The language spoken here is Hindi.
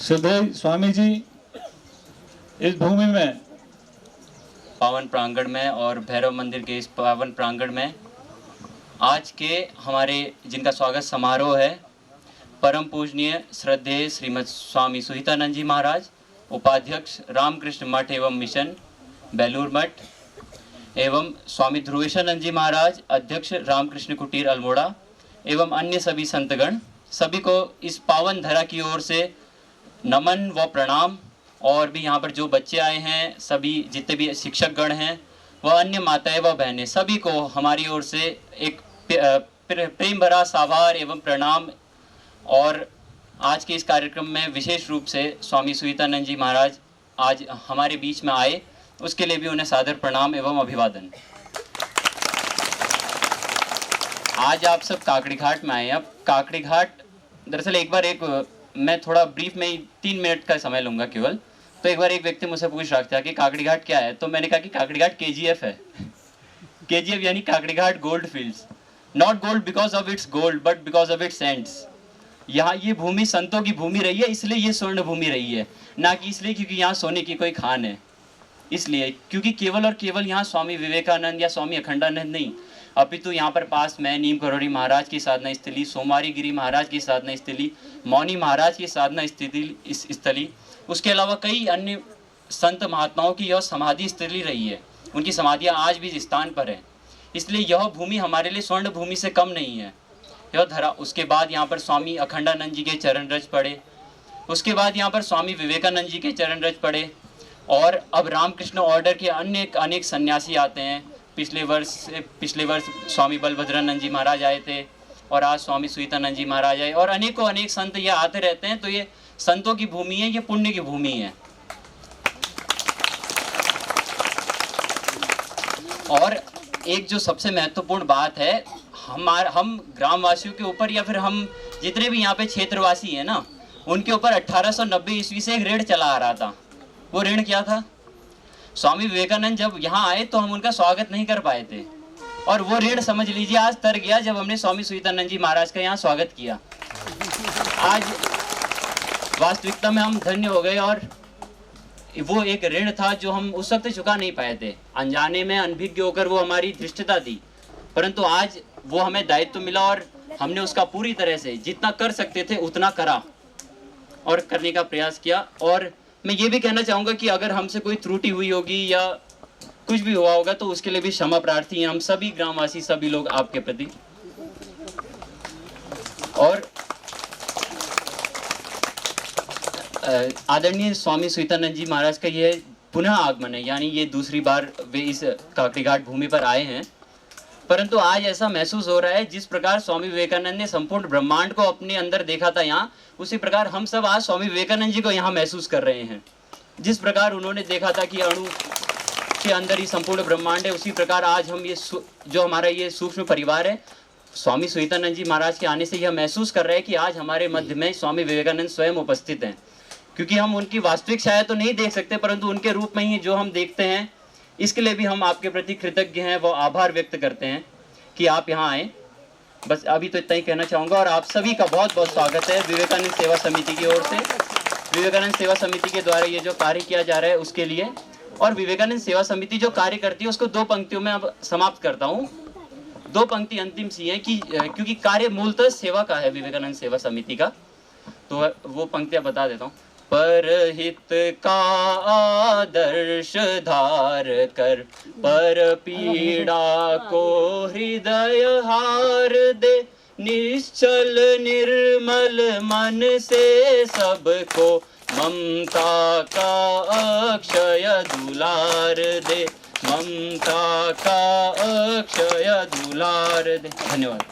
श्रद्धेय स्वामी जी इस भूमि में, पावन प्रांगण में और भैरव मंदिर के इस पावन प्रांगण में आज के हमारे जिनका स्वागत समारोह है, परम पूजनीय श्रद्धेय श्रीमद स्वामी सुहितानंद जी महाराज, उपाध्यक्ष रामकृष्ण मठ एवं मिशन बेलूर मठ, एवं स्वामी ध्रुवेशानंद जी महाराज, अध्यक्ष रामकृष्ण कुटीर अल्मोड़ा, एवं अन्य सभी संतगण, सभी को इस पावन धरा की ओर से नमन व प्रणाम। और भी यहाँ पर जो बच्चे आए हैं, सभी जितने भी शिक्षक गण हैं व अन्य माताएं व बहनें, सभी को हमारी ओर से एक प्रेम भरा आभार एवं प्रणाम। और आज के इस कार्यक्रम में विशेष रूप से स्वामी सुहितानंद जी महाराज आज हमारे बीच में आए, उसके लिए भी उन्हें सादर प्रणाम एवं अभिवादन। आज आप सब काकड़ी घाट में आए हैं। अब काकड़ी घाट दरअसल मैं थोड़ा ब्रीफ में ही 3 मिनट का समय लूंगा केवल। तो एक बार एक व्यक्ति मुझसे पूछ रहा था कि काकड़ी घाट क्या है, तो मैंने कहा कि काकड़ी घाट KGF है। KGF यानी Kakadi Ghat gold fields, not gold because of its gold but because of its saints. यहाँ ये भूमि संतों की भूमि रही है, इसलिए ये स्वर्ण भूमि रही है, ना कि इसलिए क्योंकि यहाँ सोने की कोई खान है। इसलिए क्योंकि केवल और केवल यहाँ स्वामी विवेकानंद या स्वामी अखंडानंद नहीं, अपितु यहाँ पर पास में नीम करोड़ी महाराज की साधना स्थली, सोमारी गिरी महाराज की साधना स्थली, मौनी महाराज की साधना स्थली, उसके अलावा कई अन्य संत महात्माओं की यह समाधि स्थली रही है। उनकी समाधियाँ आज भी इस स्थान पर है, इसलिए यह भूमि हमारे लिए स्वर्ण भूमि से कम नहीं है, यह धरा। उसके बाद यहाँ पर स्वामी अखंडानंद जी के चरण रज पड़े, उसके बाद यहाँ पर स्वामी विवेकानंद जी के चरण रज पड़े, और अब रामकृष्ण ऑर्डर के अनेक सन्यासी आते हैं। पिछले वर्ष स्वामी बलभद्रानंद जी महाराज आए थे, और आज स्वामी सुहितानंद जी महाराज आए, और अनेक संत ये आते रहते हैं। तो ये संतों की भूमि है, ये पुण्य की भूमि है। और एक जो सबसे महत्वपूर्ण बात है, हम ग्रामवासियों के ऊपर या फिर हम जितने भी यहाँ पे क्षेत्रवासी हैं ना, उनके ऊपर 1890 ईस्वी से एक ऋण चला आ रहा था। वो ऋण क्या था? स्वामी विवेकानंद जब यहाँ आए तो हम उनका स्वागत नहीं कर पाए थे, और वो ऋण समझ लीजिए आज तर गया जब हमने स्वामी सुहितानंद जी महाराज का यहाँ स्वागत किया। आज वास्तविकता में हम धन्य हो गए, और वो एक ऋण था जो हम उस वक्त चुका नहीं पाए थे। अनजाने में अनभिज्ञ होकर वो हमारी धृष्टता थी, परंतु आज वो हमें दायित्व मिला और हमने उसका पूरी तरह से जितना कर सकते थे उतना करा और करने का प्रयास किया। और मैं ये भी कहना चाहूँगा कि अगर हमसे कोई त्रुटि हुई होगी या कुछ भी हुआ होगा तो उसके लिए भी क्षमा प्रार्थी हैं हम सभी ग्रामवासी, सभी लोग आपके प्रति। और आदरणीय स्वामी सुहितानंद जी महाराज का ये पुनः आगमन है, यानी ये दूसरी बार वे इस काकड़ी घाट भूमि पर आए हैं। परंतु आज ऐसा महसूस हो रहा है जिस प्रकार स्वामी विवेकानंद ने संपूर्ण ब्रह्मांड को अपने अंदर देखा था यहाँ, उसी प्रकार हम सब आज स्वामी विवेकानंद जी को यहाँ महसूस कर रहे हैं। जिस प्रकार उन्होंने देखा था कि अणु के अंदर ही संपूर्ण ब्रह्मांड है, उसी प्रकार आज हम ये जो हमारा ये सूक्ष्म परिवार है, स्वामी सुहितानंद जी महाराज के आने से यह महसूस कर रहे हैं कि आज हमारे मध्य में स्वामी विवेकानंद स्वयं उपस्थित हैं। क्योंकि हम उनकी वास्तविक छाया तो नहीं देख सकते, परंतु उनके रूप में ही जो हम देखते हैं, इसके लिए भी हम आपके प्रति कृतज्ञ हैं, वो आभार व्यक्त करते हैं कि आप यहाँ आए। बस अभी तो इतना ही कहना चाहूँगा, और आप सभी का बहुत बहुत स्वागत है विवेकानंद सेवा समिति की ओर से। विवेकानंद सेवा समिति के द्वारा ये जो कार्य किया जा रहा है उसके लिए, और विवेकानंद सेवा समिति जो कार्य करती है उसको 2 पंक्तियों में अब समाप्त करता हूँ। 2 पंक्ति अंतिम सी हैं कि क्योंकि कार्य मूलतः सेवा का है विवेकानंद सेवा समिति का, तो वो पंक्तियाँ बता देता हूँ। परहित का आदर्श धार कर, पर पीड़ा को हृदय हार दे, निश्चल निर्मल मन से सबको ममता का अक्षय दुलार दे, ममता का अक्षय दुलार दे। धन्यवाद।